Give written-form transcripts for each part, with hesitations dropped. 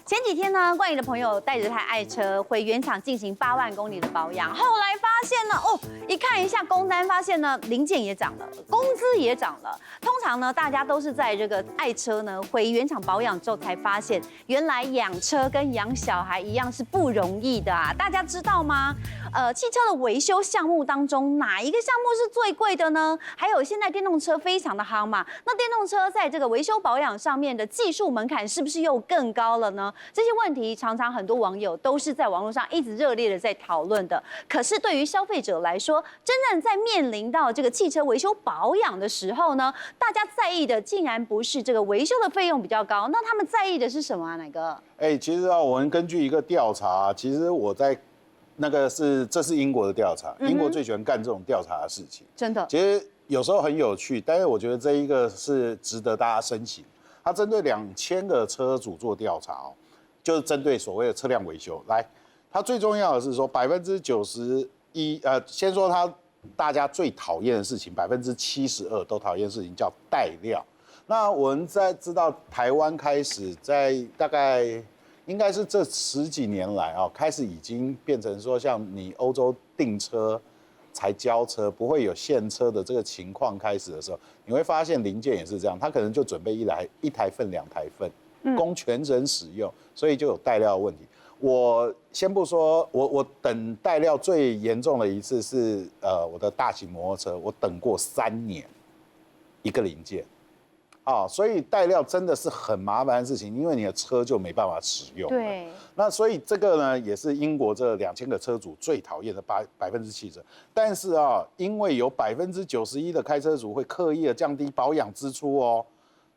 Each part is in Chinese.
前几天呢，冠宇的朋友带着这台爱车回原厂进行8万公里的保养，后来发现呢，一看一下工单，发现呢零件也涨了，工资也涨了。通常呢，大家都是在这个爱车呢回原厂保养之后才发现，原来养车跟养小孩一样是不容易的啊！大家知道吗？汽车的维修项目当中，哪一个项目是最贵的呢？还有现在电动车非常的夯嘛，那电动车在这个维修保养上面的技术门槛是不是又更高了呢？这些问题常常很多网友都是在网络上一直热烈的在讨论的。可是对于消费者来说，真正在面临到这个汽车维修保养的时候呢，大家在意的竟然不是这个维修的费用比较高，那他们在意的是什么啊？哪个？其实啊，我们根据一个调查，其实我在这是英国的调查，英国最喜欢干这种调查的事情。真的，其实有时候很有趣，但是我觉得这一个是值得大家深省。他针对2000个车主做调查就是针对所谓的车辆维修。来，他最重要的是说91%，先说大家最讨厌的事情，72%都讨厌的事情叫带料。那我们知道台湾开始在大概应该是这10几年来开始已经变成说，像你欧洲订车才交车，不会有现车的这个情况开始的时候，你会发现零件也是这样，他可能就准备一台份、2台份，供全程使用，所以就有带料的问题。我先不说，我等带料最严重的一次是我的大型摩托车，我等过3年一个零件。所以带料真的是很麻烦的事情，因为你的车就没办法使用。对。那所以这个呢，也是英国这2000个车主最讨厌的70%。但是因为有91%的开车主会刻意的降低保养支出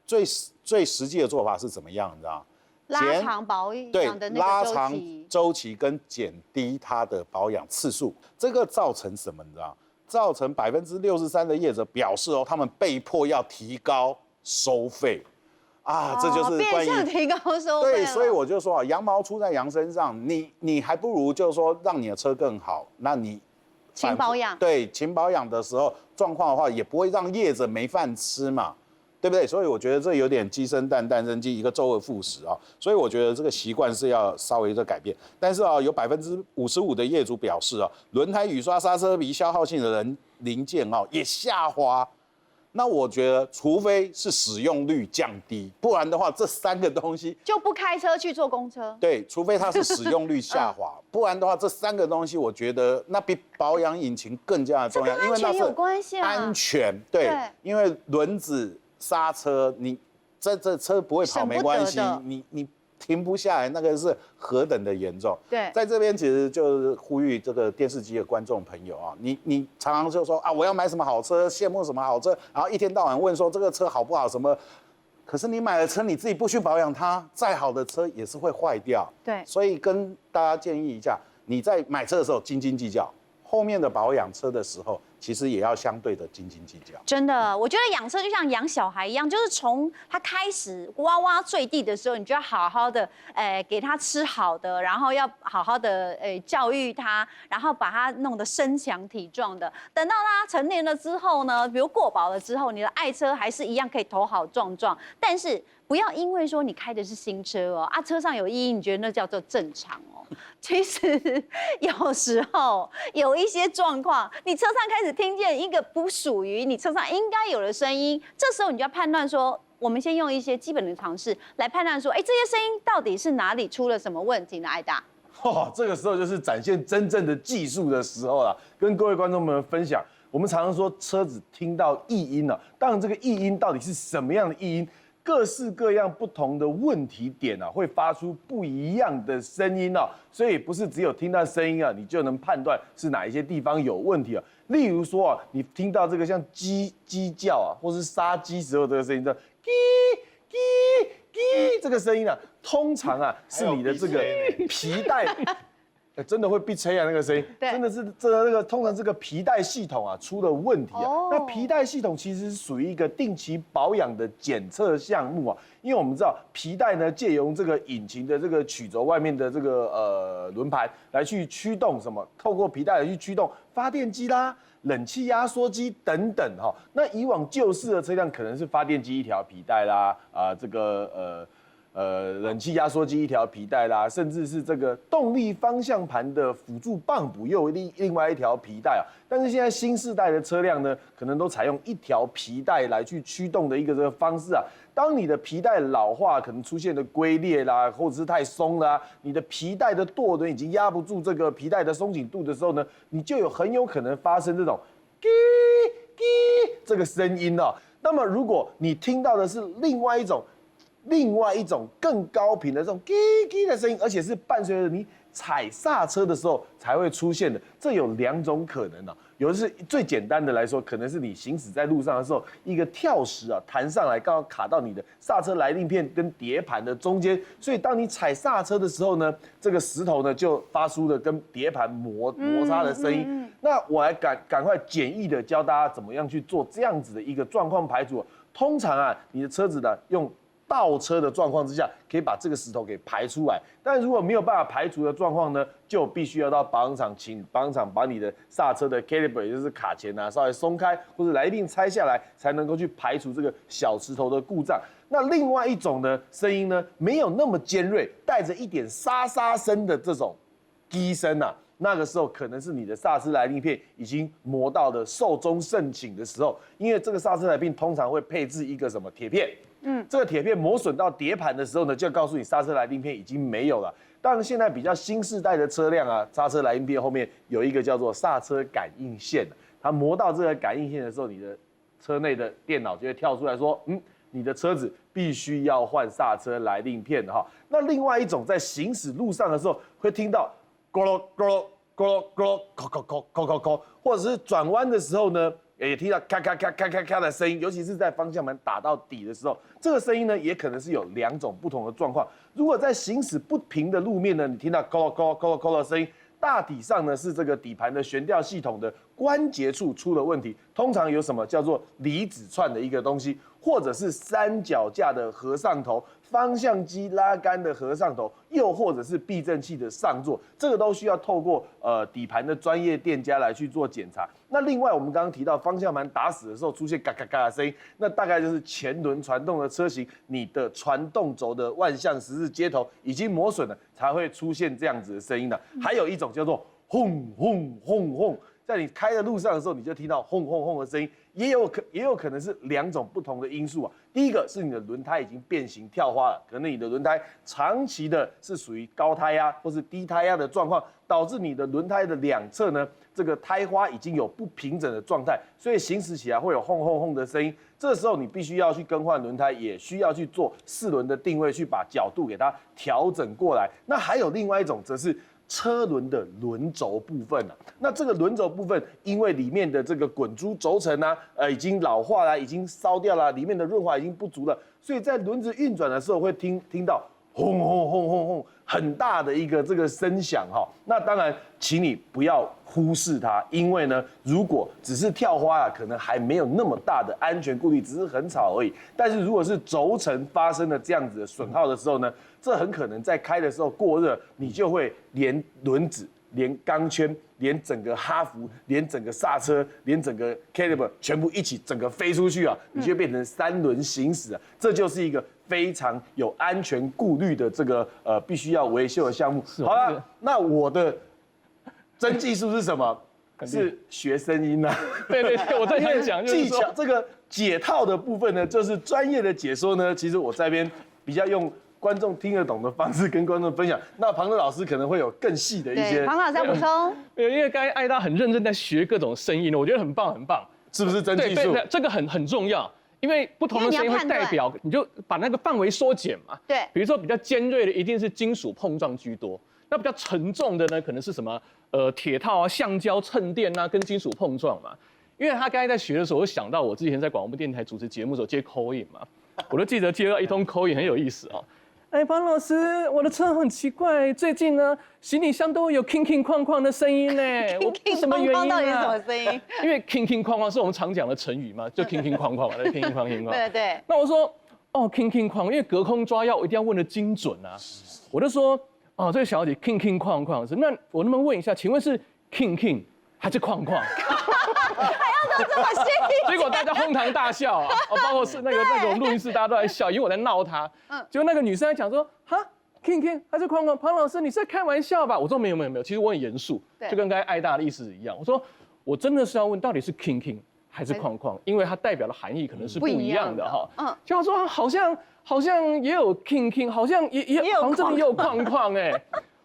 最实际的做法是怎么样？你知道？拉长保养的那个拉长周期跟减低它的保养次数，这个造成什么？你知道？造成63%的业者表示他们被迫要提高收费这就是关于变相提高收费。对，所以我就说羊毛出在羊身上，你还不如就是说让你的车更好，那你勤保养，对，勤保养的时候状况的话，也不会让业者没饭吃嘛，对不对？所以我觉得这有点鸡生蛋，蛋生鸡，一个周而复始所以我觉得这个习惯是要稍微的改变。但是有55%的业主表示轮胎、雨刷、刹车皮消耗性的零件也下滑。那我觉得，除非是使用率降低，不然的话，这3个东西就不开车去坐公车。对，除非它是使用率下滑，不然的话，这3个东西，我觉得那比保养引擎更加的重要，因为那是有关系啊。安全，对，因为轮子、刹车，你这车不会跑没关系，你停不下来，那个是何等的严重。对，在这边其实就是呼吁这个电视机的观众朋友你常常就说我要买什么好车，羡慕什么好车，然后一天到晚问说这个车好不好什么，可是你买了车你自己不去保养它，再好的车也是会坏掉。对，所以跟大家建议一下，你在买车的时候斤斤计较，后面的保养车的时候，其实也要相对的斤斤计较。真的，我觉得养车就像养小孩一样，就是从他开始哇哇坠地的时候，你就要好好的，给他吃好的，然后要好好的，教育他，然后把他弄得身强体壮的。等到他成年了之后呢，比如过保了之后，你的爱车还是一样可以头好壮壮，但是不要因为说你开的是新车车上有异音，你觉得那叫做正常其实有时候有一些状况，你车上开始听见一个不属于你车上应该有的声音，这时候你就要判断说，我们先用一些基本的常识来判断说，这些声音到底是哪里出了什么问题呢？艾达，这个时候就是展现真正的技术的时候了，跟各位观众们分享。我们常常说车子听到异音当然这个异音到底是什么样的异音？各式各样不同的问题点会发出不一样的声音所以不是只有听到声音你就能判断是哪一些地方有问题例如说你听到这个像鸡叫或是杀鸡时候这个声音叫叽叽叽这个声音通常是你的这个皮带。真的会被吹那个声音，真的是通常这个皮带系统出了问题那皮带系统其实是属于一个定期保养的检测项目因为我们知道皮带呢借由这个引擎的这个曲轴外面的这个轮盘来去驱动什么，透过皮带来去驱动发电机啦、冷气压缩机等等那以往旧式的车辆可能是发电机一条皮带啦这个冷气压缩机一条皮带啦，甚至是这个动力方向盘的辅助棒补又有另外一条皮带啊。但是现在新世代的车辆呢，可能都采用一条皮带来去驱动的一个这个方式啊。当你的皮带老化，可能出现了龟裂啦，或者是太松啦，你的皮带的舵轮已经压不住这个皮带的松紧度的时候呢，你就很有可能发生这种叽叽这个声音哦。那么如果你听到的是另外一种更高频的这种叽叽的声音，而且是伴随着你踩刹车的时候才会出现的，这有2种可能啊。有的是最简单的来说，可能是你行驶在路上的时候，一个跳石啊弹上来，刚好卡到你的刹车来令片跟碟盘的中间，所以当你踩刹车的时候呢，这个石头呢就发出了跟碟盘摩擦的声音。那我来赶快简易的教大家怎么样去做这样子的一个状况排除。通常啊，你的车子呢用倒车的状况之下，可以把这个石头给排出来。但如果没有办法排除的状况呢，就必须要到保养厂，请保养厂把你的刹车的 caliper， 也就是卡钳啊，稍微松开，或者来令拆下来，才能够去排除这个小石头的故障。那另外一种呢，声音呢没有那么尖锐，带着一点沙沙声的这种滴声啊。那个时候可能是你的刹车来令片已经磨到了寿终正寝的时候，因为这个刹车来令通常会配置一个什么铁片，这个铁片磨损到碟盘的时候呢，就告诉你刹车来令片已经没有了。当然，现在比较新世代的车辆啊，刹车来令片后面有一个叫做刹车感应线，它磨到这个感应线的时候，你的车内的电脑就会跳出来说，你的车子必须要换刹车来令片的哈。那另外一种在行驶路上的时候会听到咕噜咕噜咕噜咕噜扣扣扣扣扣扣，或者是转弯的时候呢，也听到咔咔咔咔咔咔的声音，尤其是在方向盘打到底的时候，这个声音呢也可能是有2种不同的状况。如果在行驶不平的路面呢，你听到咕噜咕噜咕噜咕噜的声音，大体上呢是这个底盘的悬吊系统的关节处出了问题，通常有什么叫做离子串的一个东西，或者是三脚架的合上头、方向机拉杆的合上头，又或者是避震器的上座，这个都需要透过底盘的专业店家来去做检查。那另外我们刚刚提到方向盘打死的时候出现嘎嘎嘎的声音，那大概就是前轮传动的车型，你的传动轴的万向十字接头已经磨损了，才会出现这样子的声音的。还有一种叫做轰轰轰轰。在你开的路上的时候，你就听到轰轰轰的声音，也有可能是2种不同的因素啊。第一个是你的轮胎已经变形跳花了，可能你的轮胎长期的是属于高胎压或是低胎压的状况，导致你的轮胎的2侧呢，这个胎花已经有不平整的状态，所以行驶起来会有轰轰轰的声音。这时候你必须要去更换轮胎，也需要去做4轮的定位，去把角度给它调整过来。那还有另外一种则是车轮的轮轴部分啊，那这个轮轴部分，因为里面的这个滚珠轴承啊，已经老化了，已经烧掉了，里面的润滑已经不足了，所以在轮子运转的时候会听到轰轰轰轰轰很大的一个这个声响哈。那当然，请你不要忽视它，因为呢，如果只是跳花啊，可能还没有那么大的安全顾虑，只是很吵而已。但是如果是轴承发生了这样子的损耗的时候呢，这很可能在开的时候过热，你就会连轮子、连钢圈、连整个哈弗、连整个刹车、连整个 caliper 全部一起整个飞出去啊，你就会变成3轮行驶啊，这就是一个非常有安全顾虑的这个必须要维修的项目。好了，那我的真技术是什么？是学声音啊。对对对，我在讲就是技巧这个解套的部分呢，就是专业的解说呢，其实我这边比较用观众听得懂的方式跟观众分享。那庞德老师可能会有更细的一些。庞老师要补充。因为刚才艾达很认真在学各种声音，我觉得很棒很棒。是不是真技术？对，这个很重要。因为不同的声音会代表，你就把那个范围缩减嘛。对，比如说比较尖锐的一定是金属碰撞居多，那比较沉重的呢，可能是什么铁套啊、橡胶衬垫啊，跟金属碰撞嘛。因为他刚才在学的时候，我想到我之前在广播电台主持节目的时候接 call in 嘛，我都记得接到一通 call in 很有意思哦。哎，庞老师，我的车很奇怪，最近呢，行李箱都有铿铿哐哐的声音呢。铿铿哐哐到底是什么声音？因为铿铿哐哐是我们常讲的成语嘛，就铿铿哐哐嘛，铿铿哐铿哐。对对。那我说，哦，铿铿哐，因为隔空抓药，我一定要问的精准啊。我就说，哦，这个小姐铿铿哐哐是，那我能不能问一下，请问是铿铿还是框框？都这么细，结果大家哄堂大笑啊，包括是那种录音室大家都在笑，因为我在闹他。结果那个女生在讲说，哈 ，King， 还是框框，庞老师你是在开玩笑吧？我说没有，其实我很严肃，就跟刚才爱大的意思一样。我说我真的是要问到底是 King 还是框框，因为它代表的含义可能是不一样的哈。就他说好像也有 King， 好像也好像真的也有框框哎。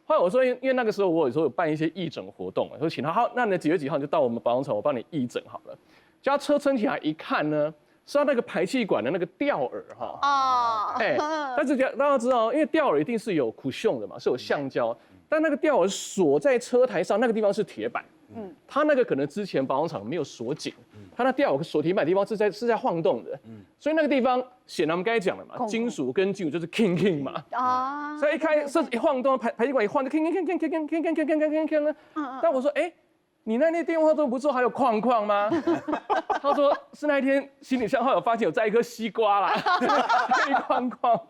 后来我说，因为那个时候我有时候有办一些义诊活动，我说请他好，那你几月几号你就到我们保养厂，我帮你义诊好了。叫他车撑起来一看呢，是他那个排气管的那个吊耳哈。哦。哎，但是大家知道，因为吊耳一定是有cushion的嘛，是有橡胶，但那个吊耳锁在车台上那个地方是铁板。它那个可能之前保养厂没有锁紧，它那吊耳锁铁板的地方是在晃动的，所以那个地方显然我们刚才讲了嘛，金属跟金属就是 king 嘛，啊，所以一晃动，排气管一晃就 king，但我说你那天电话都不做，还有框框吗？他说是那一天行李箱后有发现有载一颗西瓜啦，一框框。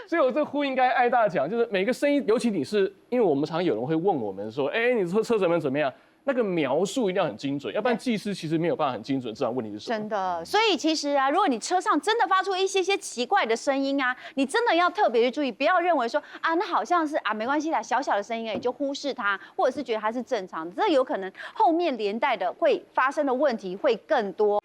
所以我这呼应该爱大讲，就是每个声音，尤其你是，因为我们常有人会问我们说，你说车怎么样？那个描述一定要很精准，要不然技师其实没有办法很精准知道问题是什么。真的，所以其实啊，如果你车上真的发出一些奇怪的声音啊，你真的要特别去注意，不要认为说啊，那好像是啊没关系啦，小小的声音而已，就忽视它，或者是觉得它是正常的，这有可能后面连带的会发生的问题会更多。